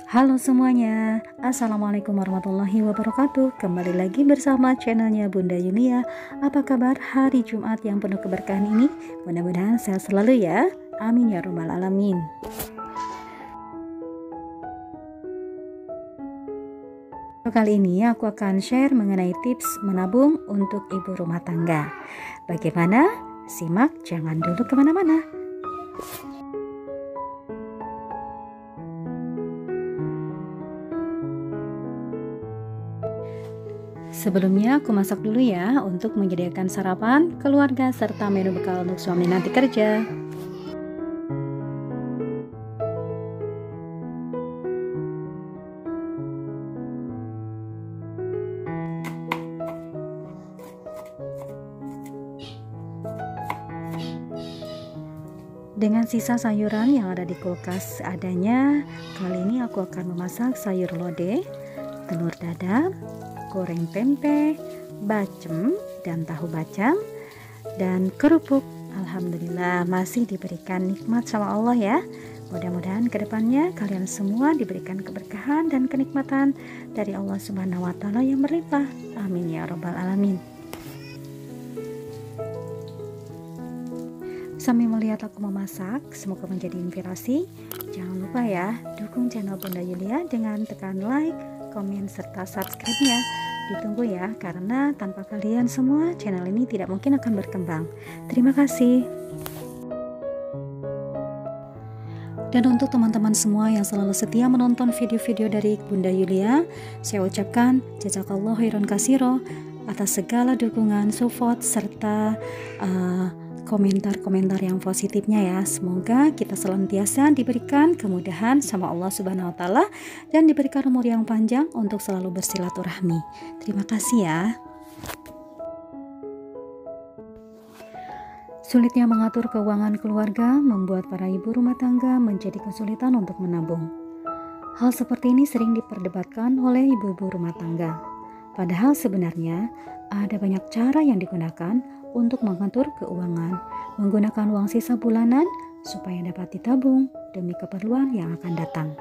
Halo semuanya, Assalamualaikum warahmatullahi wabarakatuh. Kembali lagi bersama channelnya Bunda Yulia. Apa kabar hari Jumat yang penuh keberkahan ini? Mudah-mudahan sehat selalu ya. Amin ya robbal alamin. Kali ini aku akan share mengenai tips menabung untuk ibu rumah tangga. Bagaimana? Simak, jangan dulu kemana-mana. Sebelumnya aku masak dulu ya untuk menyediakan sarapan keluarga serta menu bekal untuk suami nanti kerja. Dengan sisa sayuran yang ada di kulkas adanya, kali ini aku akan memasak sayur lodeh, telur dadar, goreng tempe, bacem dan tahu bacem, dan kerupuk. Alhamdulillah masih diberikan nikmat sama Allah ya. Mudah-mudahan kedepannya kalian semua diberikan keberkahan dan kenikmatan dari Allah Subhanahu wa Ta'ala yang berlimpah. Amin ya robbal alamin. Sambil melihat aku memasak, semoga menjadi inspirasi. Jangan lupa ya, dukung channel Bunda Yulia dengan tekan like, komen, serta subscribe-nya. Ditunggu ya, karena tanpa kalian semua channel ini tidak mungkin akan berkembang. Terima kasih. Dan untuk teman-teman semua yang selalu setia menonton video-video dari Bunda Yulia, saya ucapkan jazakallahu khairan katsiro atas segala dukungan, support, serta komentar-komentar yang positifnya ya. Semoga kita senantiasa diberikan kemudahan sama Allah Subhanahu wa Ta'ala dan diberikan umur yang panjang untuk selalu bersilaturahmi. Terima kasih ya. Sulitnya mengatur keuangan keluarga membuat para ibu rumah tangga menjadi kesulitan untuk menabung. Hal seperti ini sering diperdebatkan oleh ibu-ibu rumah tangga. Padahal sebenarnya ada banyak cara yang digunakan untuk mengatur keuangan, menggunakan uang sisa bulanan supaya dapat ditabung demi keperluan yang akan datang.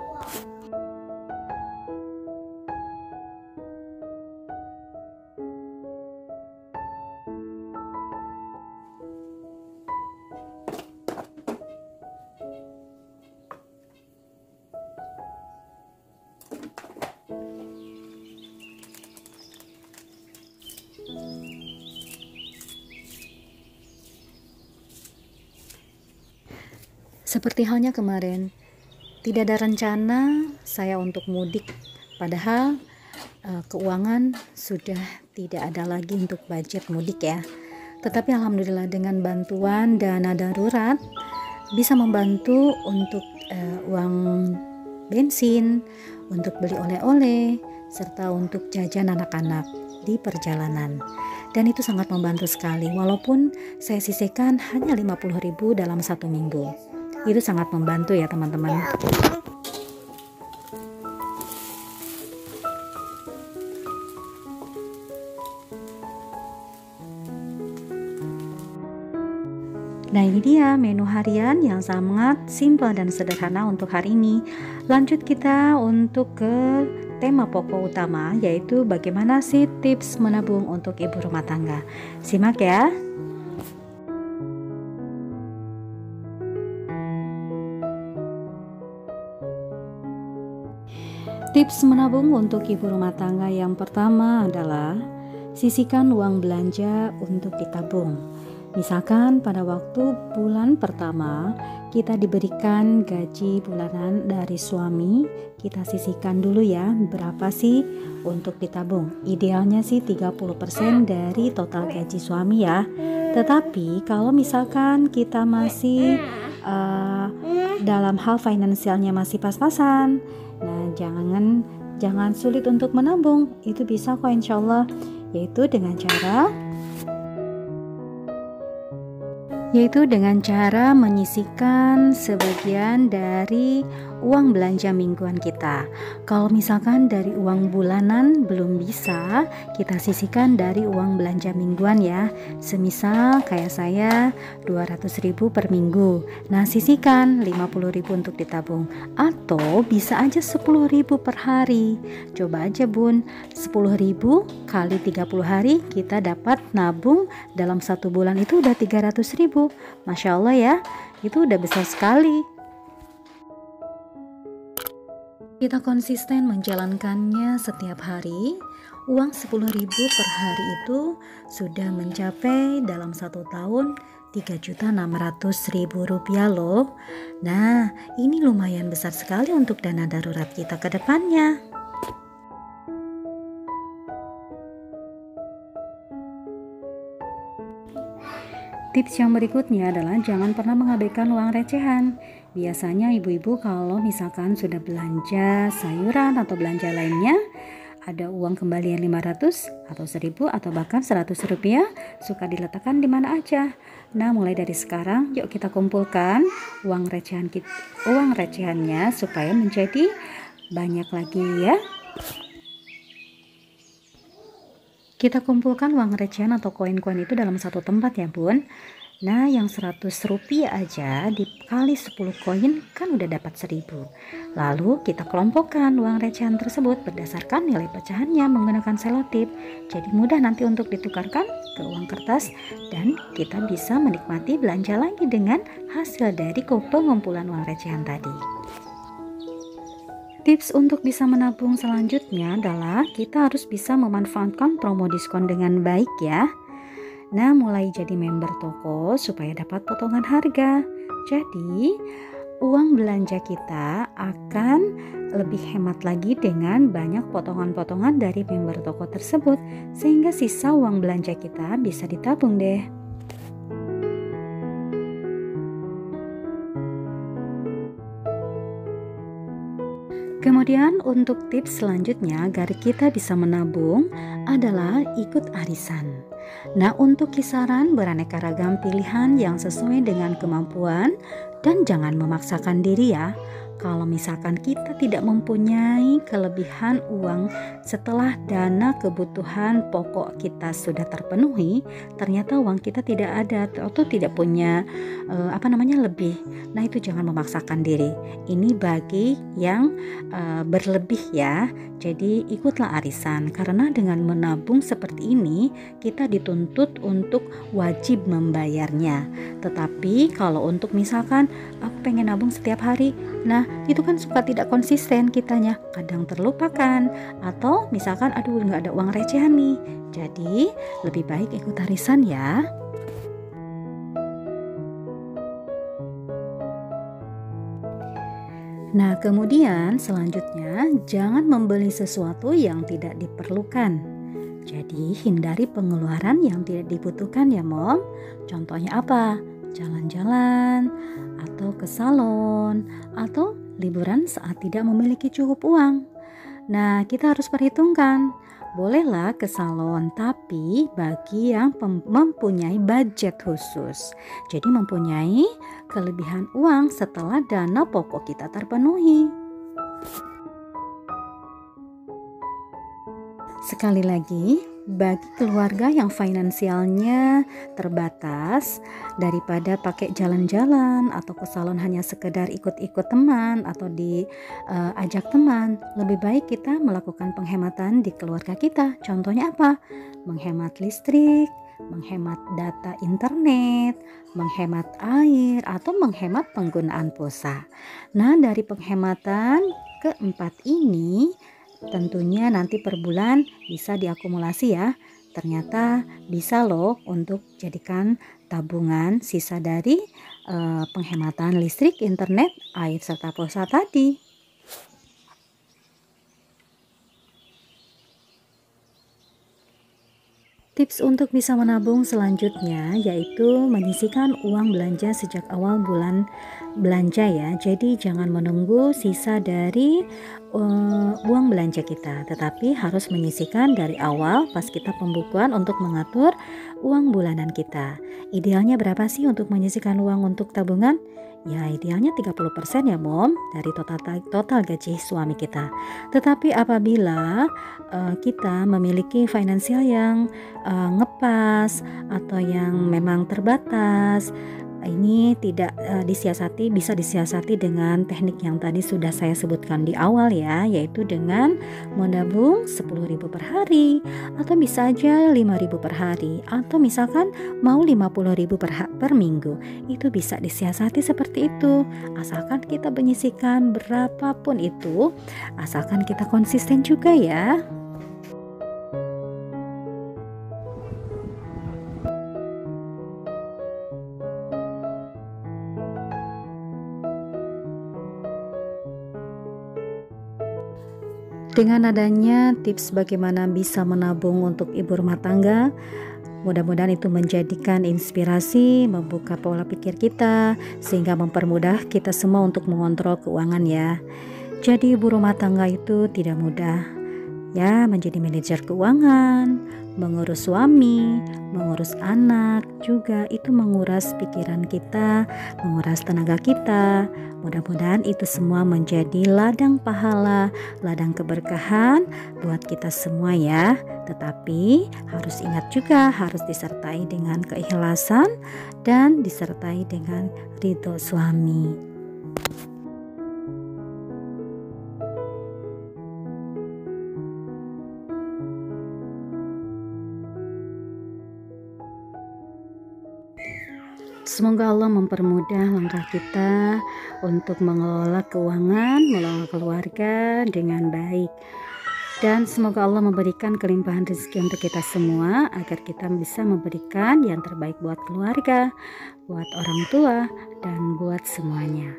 Seperti halnya kemarin, tidak ada rencana saya untuk mudik, padahal keuangan sudah tidak ada lagi untuk budget mudik ya. Tetapi alhamdulillah dengan bantuan dana darurat bisa membantu untuk uang bensin, untuk beli oleh-oleh, serta untuk jajan anak-anak di perjalanan. Dan itu sangat membantu sekali, walaupun saya sisihkan hanya 50.000 dalam 1 minggu. Itu sangat membantu ya teman-teman. Nah ini dia menu harian yang sangat simpel dan sederhana untuk hari ini. Lanjut kita untuk ke tema pokok utama, yaitu bagaimana sih tips menabung untuk ibu rumah tangga. Simak ya. Tips menabung untuk ibu rumah tangga yang pertama adalah sisihkan uang belanja untuk ditabung. Misalkan pada waktu bulan pertama kita diberikan gaji bulanan dari suami, kita sisihkan dulu ya berapa sih untuk ditabung. Idealnya sih 30% dari total gaji suami ya. Tetapi kalau misalkan kita masih dalam hal finansialnya masih pas-pasan, nah jangan sulit untuk menabung. Itu bisa kok insya Allah, yaitu dengan cara yaitu dengan cara menyisihkan sebagian dari uang belanja mingguan kita. Kalau misalkan dari uang bulanan belum bisa, kita sisihkan dari uang belanja mingguan ya. Semisal kayak saya 200.000 per minggu. Nah, sisihkan 50.000 untuk ditabung, atau bisa aja 10.000 per hari. Coba aja Bun, 10.000 kali 30 hari kita dapat nabung dalam 1 bulan itu udah 300.000. Masya Allah ya, itu udah besar sekali. Kita konsisten menjalankannya setiap hari. Uang 10.000 per hari itu sudah mencapai dalam 1 tahun 3.600.000 rupiah loh. Nah, ini lumayan besar sekali untuk dana darurat kita ke depannya. Tips yang berikutnya adalah jangan pernah mengabaikan uang recehan. Biasanya ibu-ibu kalau misalkan sudah belanja sayuran atau belanja lainnya, ada uang kembalian 500 atau 1000 atau bahkan 100 rupiah, suka diletakkan di mana aja. Nah, mulai dari sekarang yuk kita kumpulkan uang recehannya supaya menjadi banyak lagi ya. Kita kumpulkan uang recehan atau koin-koin itu dalam satu tempat ya Bun. Nah, yang 100 rupiah aja dikali 10 koin kan udah dapat 1000. Lalu kita kelompokkan uang recehan tersebut berdasarkan nilai pecahannya menggunakan selotip. Jadi mudah nanti untuk ditukarkan ke uang kertas dan kita bisa menikmati belanja lagi dengan hasil dari pengumpulan uang recehan tadi. Tips untuk bisa menabung selanjutnya adalah kita harus bisa memanfaatkan promo diskon dengan baik ya. Nah, mulai jadi member toko supaya dapat potongan harga. Jadi, uang belanja kita akan lebih hemat lagi dengan banyak potongan-potongan dari member toko tersebut, sehingga sisa uang belanja kita bisa ditabung deh. Kemudian untuk tips selanjutnya agar kita bisa menabung adalah ikut arisan. Nah, untuk kisaran beraneka ragam pilihan yang sesuai dengan kemampuan dan jangan memaksakan diri ya. Kalau misalkan kita tidak mempunyai kelebihan uang setelah dana kebutuhan pokok kita sudah terpenuhi, ternyata uang kita tidak ada atau tidak punya lebih. Nah, itu jangan memaksakan diri. Ini bagi yang berlebih ya. Jadi ikutlah arisan, karena dengan menabung seperti ini kita dituntut untuk wajib membayarnya. Tetapi kalau untuk misalkan aku pengen nabung setiap hari, nah itu kan suka tidak konsisten kitanya, kadang terlupakan atau misalkan aduh nggak ada uang recehan nih. Jadi lebih baik ikut arisan ya. Nah, kemudian selanjutnya jangan membeli sesuatu yang tidak diperlukan. Jadi hindari pengeluaran yang tidak dibutuhkan ya Mom. Contohnya apa? Jalan-jalan atau ke salon atau liburan saat tidak memiliki cukup uang. Nah, kita harus perhitungkan. Bolehlah ke salon, tapi bagi yang mempunyai budget khusus. Jadi mempunyai kelebihan uang setelah dana pokok kita terpenuhi. Sekali lagi, bagi keluarga yang finansialnya terbatas, daripada pakai jalan-jalan atau ke salon hanya sekedar ikut-ikut teman atau diajak teman, lebih baik kita melakukan penghematan di keluarga kita. Contohnya apa? Menghemat listrik, menghemat data internet, menghemat air, atau menghemat penggunaan pulsa. Nah, dari penghematan keempat ini tentunya nanti per bulan bisa diakumulasi ya. Ternyata bisa loh untuk jadikan tabungan sisa dari penghematan listrik, internet, air, serta pulsa tadi. Tips untuk bisa menabung selanjutnya yaitu menyisihkan uang belanja sejak awal bulan belanja ya. Jadi jangan menunggu sisa dari uang belanja kita, tetapi harus menyisihkan dari awal pas kita pembukuan untuk mengatur uang bulanan kita. Idealnya berapa sih untuk menyisihkan uang untuk tabungan? Ya idealnya 30% ya Mom dari total gaji suami kita. Tetapi apabila kita memiliki finansial yang ngepas atau yang memang terbatas, ini tidak bisa disiasati dengan teknik yang tadi sudah saya sebutkan di awal ya, yaitu dengan menabung 10.000 per hari atau bisa aja 5.000 per hari atau misalkan mau 50.000 per minggu. Itu bisa disiasati seperti itu, asalkan kita menyisihkan berapapun itu, asalkan kita konsisten juga ya. Dengan adanya tips bagaimana bisa menabung untuk ibu rumah tangga, mudah-mudahan itu menjadikan inspirasi, membuka pola pikir kita, sehingga mempermudah kita semua untuk mengontrol keuangan ya. Jadi ibu rumah tangga itu tidak mudah ya, menjadi manajer keuangan, mengurus suami, mengurus anak, juga itu menguras pikiran kita, menguras tenaga kita. Mudah-mudahan itu semua menjadi ladang pahala, ladang keberkahan buat kita semua ya. Tetapi harus ingat juga, harus disertai dengan keikhlasan dan disertai dengan ridho suami. Semoga Allah mempermudah langkah kita untuk mengelola keuangan, mengelola keluarga dengan baik. Dan semoga Allah memberikan kelimpahan rezeki untuk kita semua agar kita bisa memberikan yang terbaik buat keluarga, buat orang tua, dan buat semuanya.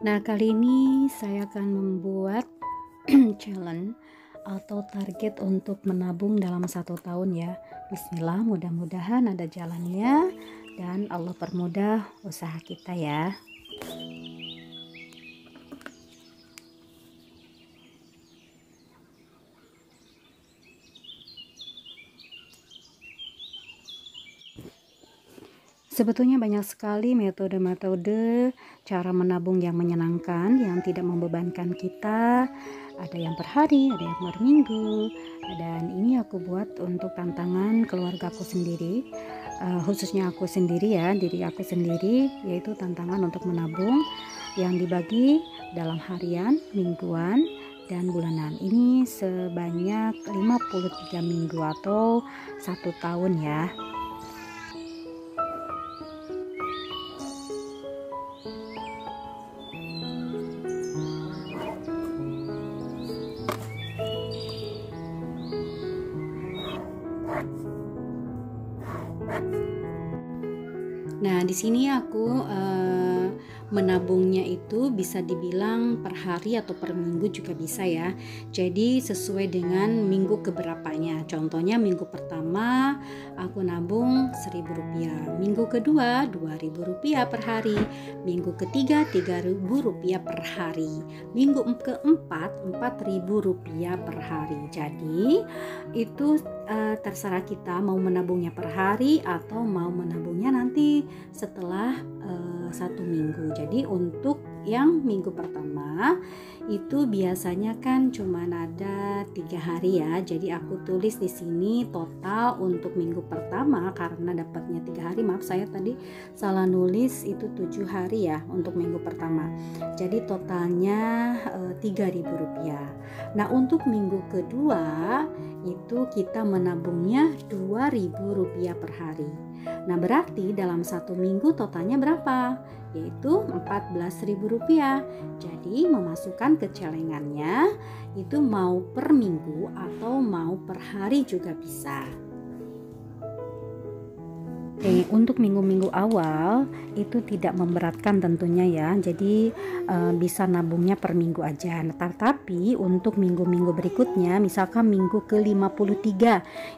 Nah, kali ini saya akan membuat challenge atau target untuk menabung dalam 1 tahun ya. Bismillah, mudah-mudahan ada jalannya dan Allah permudah usaha kita ya. Sebetulnya banyak sekali metode-metode cara menabung yang menyenangkan, yang tidak membebankan kita. Ada yang per hari, ada yang per minggu. Dan ini aku buat untuk tantangan keluarga aku sendiri, khususnya aku sendiri ya, diri aku sendiri, yaitu tantangan untuk menabung yang dibagi dalam harian, mingguan, dan bulanan. Ini sebanyak 53 minggu atau 1 tahun ya. Nah, di sini aku menabungnya itu bisa dibilang per hari atau per minggu juga bisa ya. Jadi sesuai dengan minggu keberapanya. Contohnya minggu pertama aku nabung Rp1.000, minggu kedua Rp2.000 per hari, minggu ketiga Rp3.000 per hari, minggu keempat Rp4.000 per hari. Jadi itu terserah kita mau menabungnya per hari atau mau menabungnya nanti setelah 1 minggu. Jadi untuk yang minggu pertama itu biasanya kan cuma ada 3 hari ya. Jadi aku tulis di sini total untuk minggu pertama karena dapatnya 3 hari. Maaf, saya tadi salah nulis, itu 7 hari ya untuk minggu pertama. Jadi totalnya Rp3.000. Nah, untuk minggu kedua itu kita menabungnya Rp2.000 per hari. Nah, berarti dalam 1 minggu totalnya berapa? yaitu Rp14.000. Jadi memasukkan ke celengannya itu mau per minggu atau mau per hari juga bisa. Untuk minggu-minggu awal itu tidak memberatkan tentunya ya, jadi bisa nabungnya per minggu aja. Tetapi untuk minggu-minggu berikutnya, misalkan minggu ke-53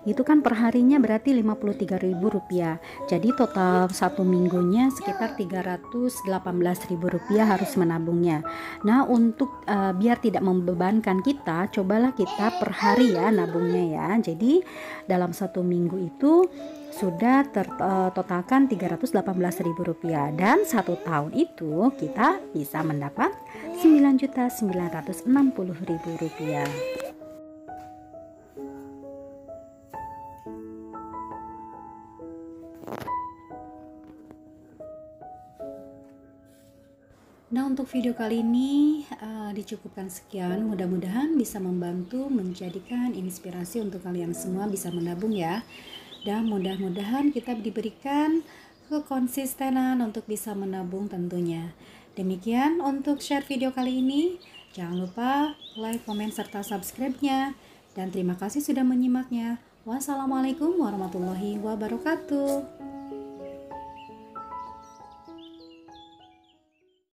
itu kan perharinya berarti Rp53.000, jadi total satu minggunya sekitar Rp318.000 harus menabungnya. Nah, untuk biar tidak membebankan kita, cobalah kita per hari ya nabungnya ya. Jadi dalam satu minggu itu sudah tertotalkan Rp318.000, dan satu tahun itu kita bisa mendapat Rp9.960.000. Nah, untuk video kali ini dicukupkan sekian. Mudah-mudahan bisa membantu menjadikan inspirasi untuk kalian semua bisa menabung ya. Dan mudah-mudahan kita diberikan kekonsistenan untuk bisa menabung tentunya. Demikian untuk share video kali ini. Jangan lupa like, komen, serta subscribe-nya. Dan terima kasih sudah menyimaknya. Wassalamualaikum warahmatullahi wabarakatuh.